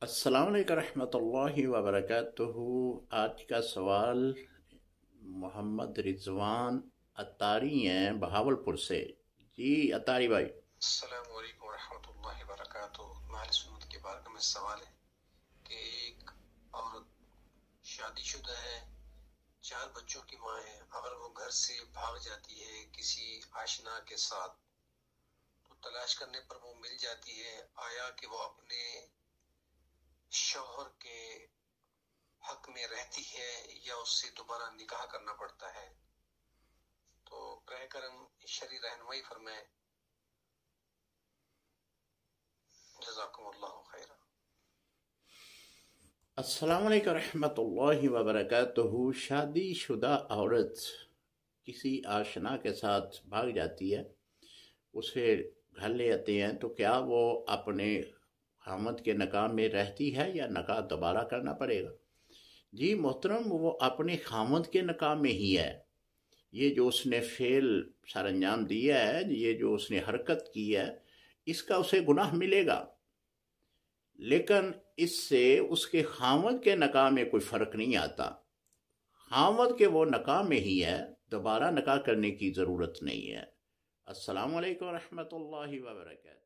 السلام علیکم رحمۃ اللہ وبرکاتہ۔ آج کا سوال محمد رضوان اتاری ہیں بہاولپور سے۔ جی اتاری بھائی۔ السلام علیکم ورحمۃ اللہ وبرکاتہ۔ مال سنت کے بارے میں سوال ہے کہ ایک عورت شادی شدہ ہے، 4 بچوں کی ماں ہے، اگر وہ گھر سے بھاگ جاتی ہے کسی آشنا کے ساتھ تو تلاش کرنے پر وہ مل جاتی ہے، آیا کہ وہ اپنے شوہر کے حق میں رہتی ہے یا اس سے دوبارہ نکاح کرنا پڑتا ہے؟ تو براہ کرم شرعی رہنمائی فرمائیں، جزاکم اللہ خیرہ۔ السلام علیکم رحمۃ اللہ وبرکاتہ۔ شادی شدہ عورت کسی آشنا کے ساتھ بھاگ جاتی ہے، اسے گھر لے آتے ہیں، تو کیا وہ اپنے خامد کے نکاح میں رہتی ہے یا نکاح دوبارہ کرنا پڑے گا؟ جی محترم، وہ اپنے خامد کے نکاح میں ہی ہے۔ یہ جو اس نے فعل سر انجام دیا ہے، یہ جو اس نے حرکت کی ہے، اس کا اسے گناہ ملے گا، لیکن اس سے اس کے خامد کے نکاح میں کوئی فرق نہیں آتا۔ خامد کے وہ نکاح میں ہی ہے، دوبارہ نکاح کرنے کی ضرورت نہیں ہے۔ السلام علیکم ورحمۃ اللہ وبرکاتہ۔